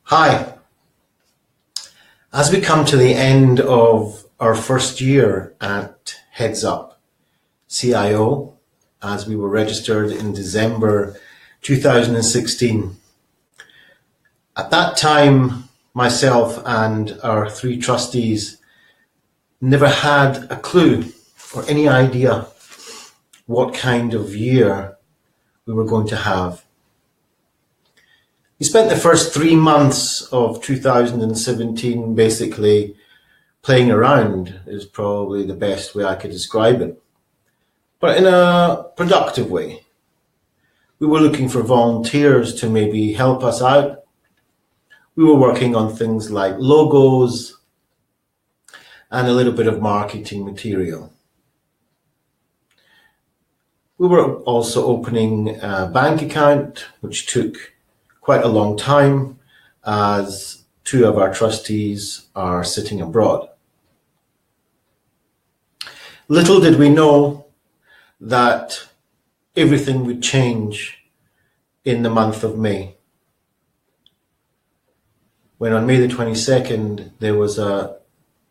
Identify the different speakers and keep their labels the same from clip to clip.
Speaker 1: Hi. As we come to the end of our first year at Heads Up CIO, as we were registered in December 2016, at that time, myself and our three trustees never had a clue or any idea what kind of year we were going to have. We spent the first 3 months of 2017 basically playing around, is probably the best way I could describe it, but in a productive way. We were looking for volunteers to maybe help us out. We were working on things like logos and a little bit of marketing material. We were also opening a bank account, which took quite a long time, as two of our trustees are sitting abroad. Little did we know that everything would change in the month of May, when on May the 22nd there was a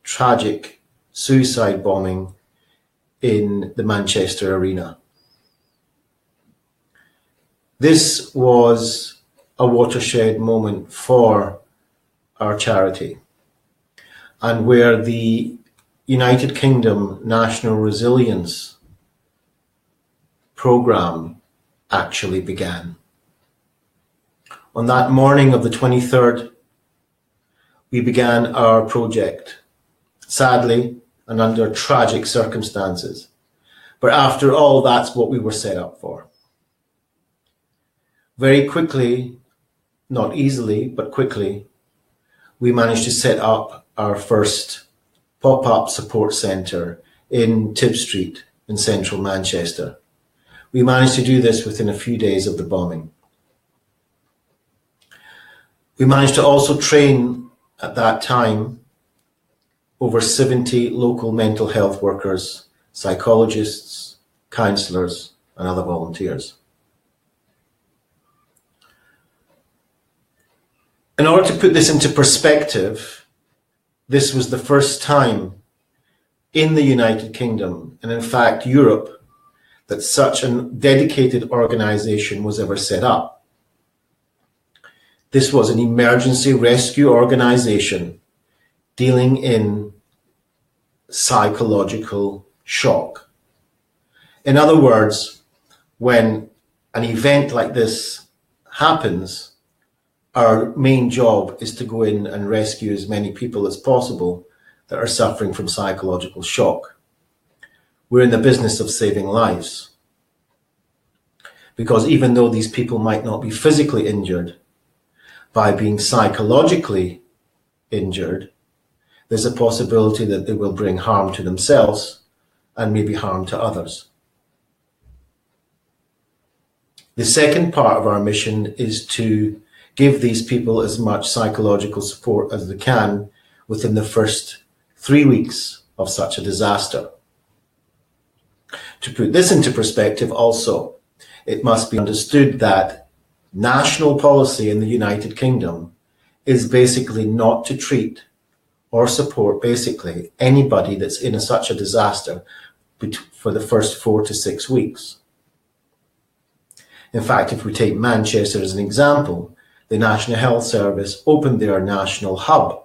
Speaker 1: tragic suicide bombing in the Manchester arena. This was a watershed moment for our charity, and where the United Kingdom National Resilience Programme actually began. On that morning of the 23rd, we began our project, sadly and under tragic circumstances. But after all, that's what we were set up for. Very quickly, not easily, but quickly, we managed to set up our first pop-up support centre in Tib Street in central Manchester. We managed to do this within a few days of the bombing. We managed to also train at that time over 70 local mental health workers, psychologists, counsellors, and other volunteers. In order to put this into perspective, this was the first time in the United Kingdom, and in fact Europe, that such a dedicated organisation was ever set up. This was an emergency rescue organisation dealing in psychological shock. In other words, when an event like this happens, our main job is to go in and rescue as many people as possible that are suffering from psychological shock. We're in the business of saving lives, because even though these people might not be physically injured, by being psychologically injured, there's a possibility that they will bring harm to themselves and maybe harm to others. The second part of our mission is to give these people as much psychological support as they can within the first 3 weeks of such a disaster. To put this into perspective also, it must be understood that national policy in the United Kingdom is basically not to treat or support basically anybody that's in such a disaster for the first 4 to 6 weeks. In fact, if we take Manchester as an example, the National Health Service opened their national hub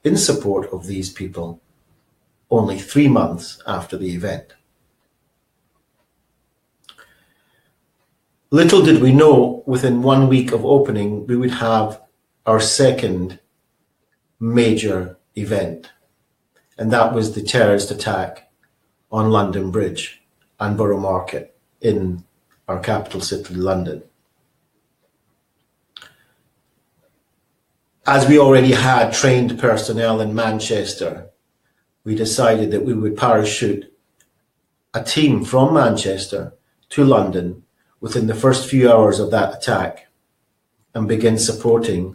Speaker 1: in support of these people only 3 months after the event. Little did we know, within 1 week of opening, we would have our second major event, and that was the terrorist attack on London Bridge and Borough Market in our capital city, London. As we already had trained personnel in Manchester, we decided that we would parachute a team from Manchester to London within the first few hours of that attack and begin supporting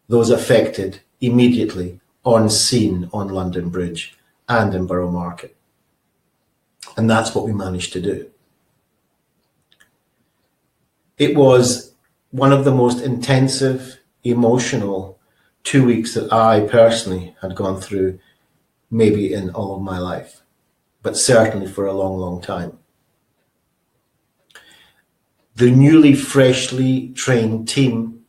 Speaker 1: those affected immediately on scene on London Bridge and in Borough Market. And that's what we managed to do. It was one of the most intensive, emotional, 2 weeks that I personally had gone through maybe in all of my life, but certainly for a long, long time. The newly, freshly trained team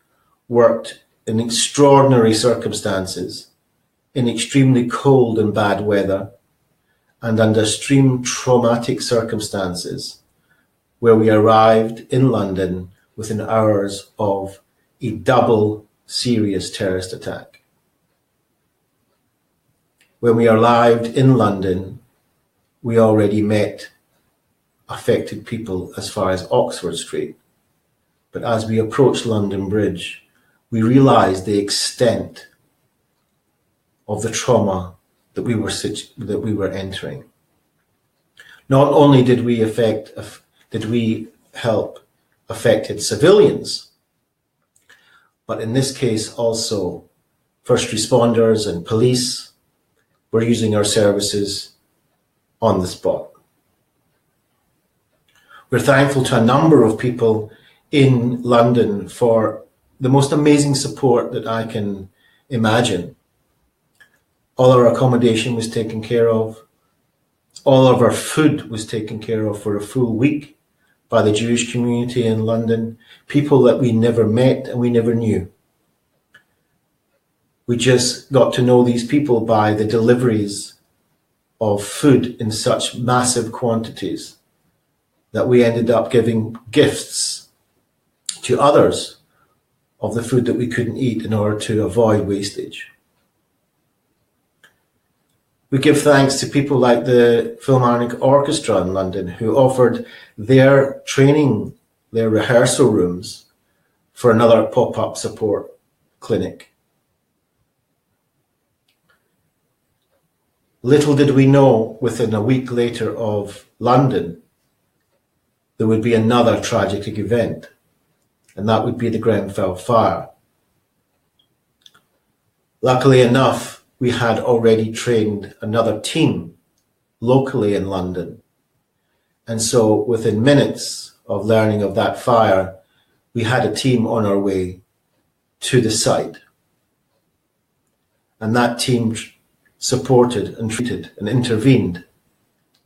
Speaker 1: worked in extraordinary circumstances, in extremely cold and bad weather, and under extreme traumatic circumstances, where we arrived in London within hours of a double serious terrorist attack. When we arrived in London, we already met affected people as far as Oxford Street. But as we approached London Bridge, we realized the extent of the trauma that we were entering. Not only did we help affected civilians, but in this case also first responders and police were using our services on the spot. We're thankful to a number of people in London for the most amazing support that I can imagine. All our accommodation was taken care of. All of our food was taken care of for a full week by the Jewish community in London, people that we never met and we never knew. We just got to know these people by the deliveries of food in such massive quantities that we ended up giving gifts to others of the food that we couldn't eat in order to avoid wastage. We give thanks to people like the Philharmonic Orchestra in London, who offered their training, their rehearsal rooms for another pop-up support clinic. Little did we know, within a week later of London, there would be another tragic event, and that would be the Grenfell fire. Luckily enough, we had already trained another team locally in London. And so within minutes of learning of that fire, we had a team on our way to the site. And that team supported and treated and intervened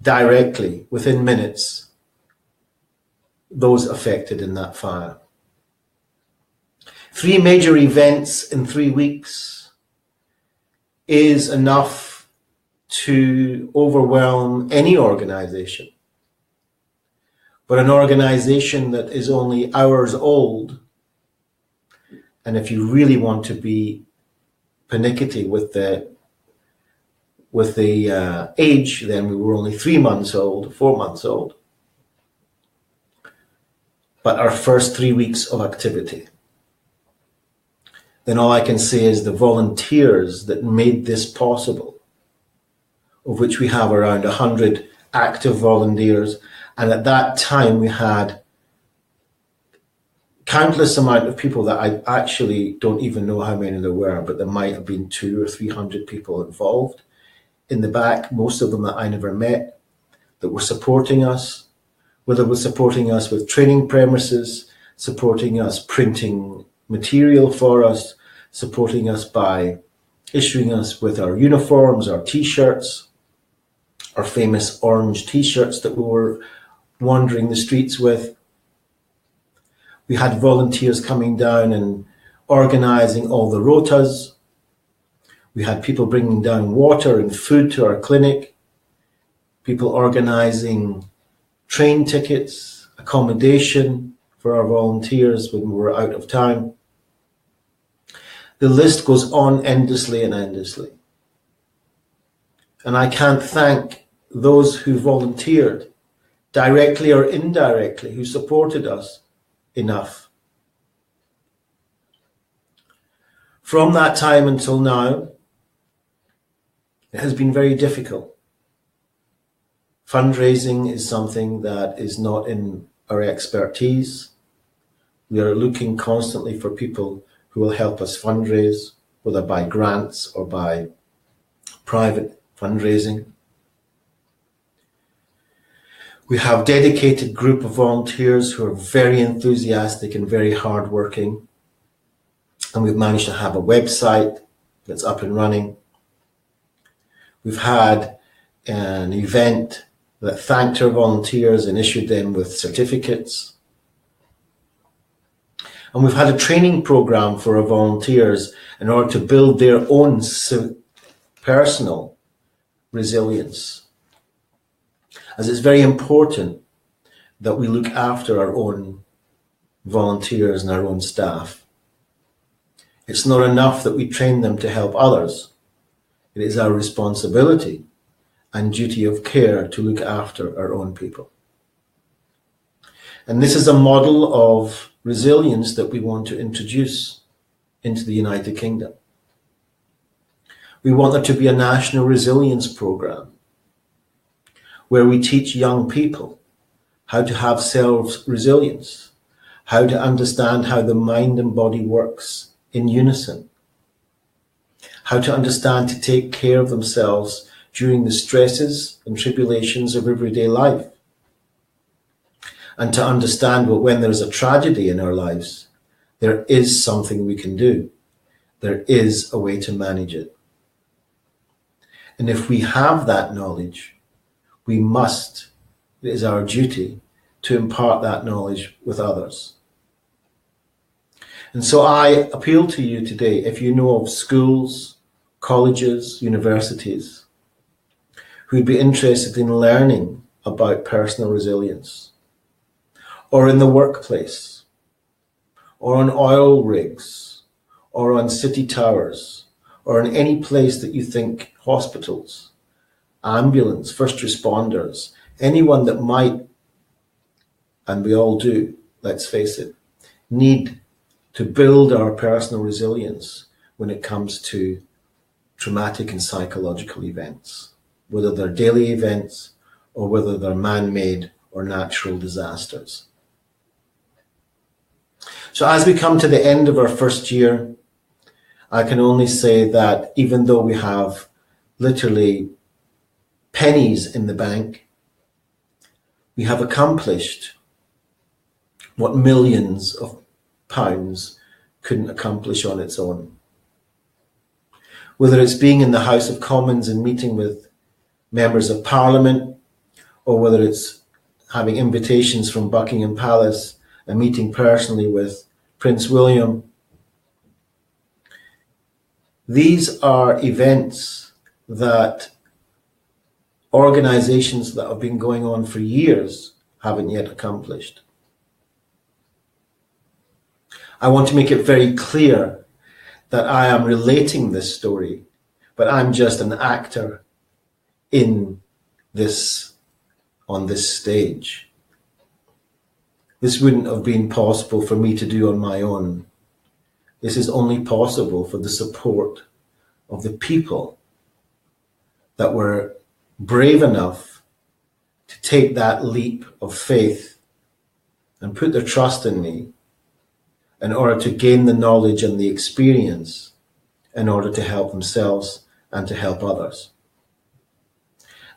Speaker 1: directly, within minutes, those affected in that fire. 3 major events in 3 weeks is enough to overwhelm any organization. But an organization that is only hours old, and if you really want to be pernickety with the age, then we were only 3 months old, 4 months old. But our first 3 weeks of activity, then all I can say is the volunteers that made this possible, of which we have around 100 active volunteers. And at that time, we had countless amount of people that I actually don't even know how many there were, but there might have been 200 or 300 people involved in the back, most of them that I never met, that were supporting us, whether it was supporting us with training premises, supporting us printing material for us, supporting us by issuing us with our uniforms, our t-shirts, our famous orange t-shirts that we were wandering the streets with. We had volunteers coming down and organizing all the rotas. We had people bringing down water and food to our clinic, people organizing train tickets, accommodation for our volunteers when we were out of town. The list goes on endlessly and endlessly. And I can't thank those who volunteered, directly or indirectly, who supported us enough. From that time until now, it has been very difficult. Fundraising is something that is not in our expertise. We are looking constantly for people who will help us fundraise, whether by grants or by private fundraising. We have a dedicated group of volunteers who are very enthusiastic and very hardworking. And we've managed to have a website that's up and running. We've had an event that thanked our volunteers and issued them with certificates. And we've had a training program for our volunteers in order to build their own personal resilience. As it's very important that we look after our own volunteers and our own staff. It's not enough that we train them to help others. It is our responsibility and duty of care to look after our own people. And this is a model of resilience that we want to introduce into the United Kingdom. We want there to be a national resilience program where we teach young people how to have self-resilience, how to understand how the mind and body works in unison, how to understand to take care of themselves during the stresses and tribulations of everyday life, and to understand that when there's a tragedy in our lives, there is something we can do. There is a way to manage it. And if we have that knowledge, we must, it is our duty to impart that knowledge with others. And so I appeal to you today, if you know of schools, colleges, universities, who'd be interested in learning about personal resilience, or in the workplace, or on oil rigs, or on city towers, or in any place that you think, hospitals, ambulance, first responders, anyone that might, and we all do, let's face it, need to build our personal resilience when it comes to traumatic and psychological events, whether they're daily events or whether they're man-made or natural disasters. So as we come to the end of our first year, I can only say that even though we have literally pennies in the bank, we have accomplished what millions of pounds couldn't accomplish on its own. Whether it's being in the House of Commons and meeting with members of Parliament, or whether it's having invitations from Buckingham Palace and meeting personally with Prince William. These are events that organizations that have been going on for years haven't yet accomplished. I want to make it very clear that I am relating this story, but I'm just an actor in this, on this stage. This wouldn't have been possible for me to do on my own. This is only possible for the support of the people that were brave enough to take that leap of faith and put their trust in me in order to gain the knowledge and the experience in order to help themselves and to help others.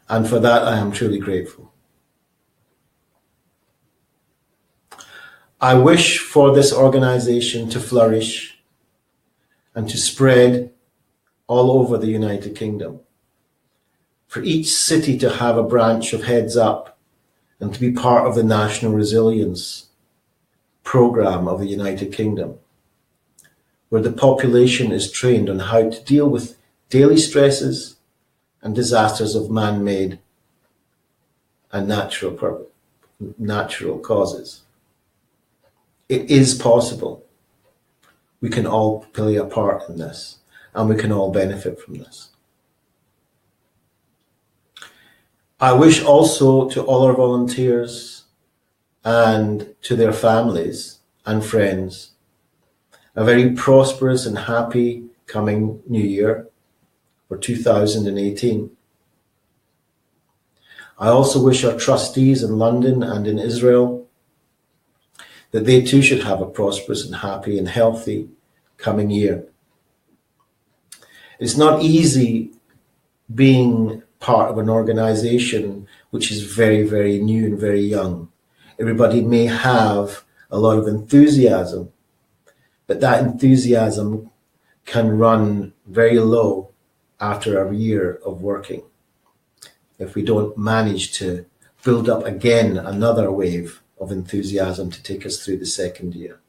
Speaker 1: And for that, I am truly grateful. I wish for this organization to flourish and to spread all over the United Kingdom. For each city to have a branch of Heads Up and to be part of the National Resilience Program of the United Kingdom, where the population is trained on how to deal with daily stresses and disasters of man-made and natural causes. It is possible. We can all play a part in this, and we can all benefit from this. I wish also to all our volunteers and to their families and friends a very prosperous and happy coming new year for 2018. I also wish our trustees in London and in Israel that they too should have a prosperous and happy and healthy coming year. It's not easy being part of an organization which is very, very new and very young. Everybody may have a lot of enthusiasm, but that enthusiasm can run very low after a year of working if we don't manage to build up again another wave of enthusiasm to take us through the second year.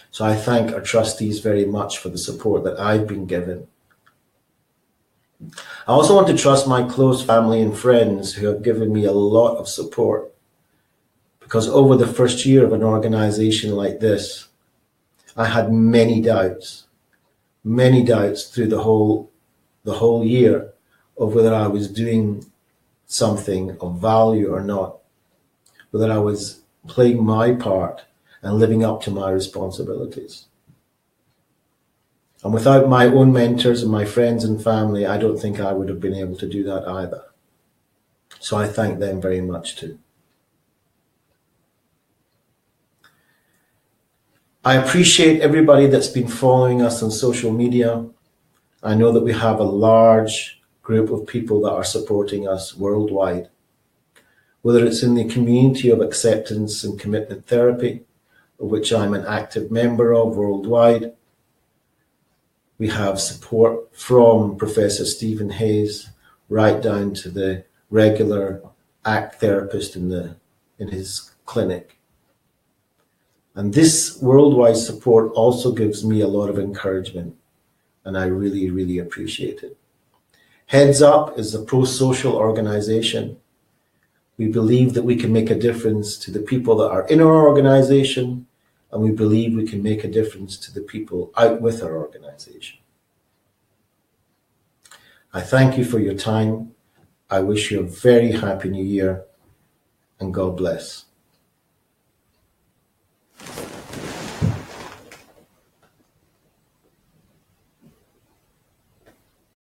Speaker 1: So I thank our trustees very much for the support that I've been given. I also want to trust my close family and friends who have given me a lot of support, because over the first year of an organization like this, I had many doubts through the whole year of whether I was doing something of value or not, whether I was playing my part and living up to my responsibilities. And without my own mentors and my friends and family, I don't think I would have been able to do that either. So I thank them very much too. I appreciate everybody that's been following us on social media. I know that we have a large group of people that are supporting us worldwide, whether it's in the community of acceptance and commitment therapy, of which I'm an active member of worldwide. We have support from Professor Stephen Hayes right down to the regular ACT therapist in his clinic. And this worldwide support also gives me a lot of encouragement, and I really, really appreciate it. Heads Up is a pro-social organization. We believe that we can make a difference to the people that are in our organization, and we believe we can make a difference to the people out with our organization. I thank you for your time. I wish you a very happy new year, and God bless.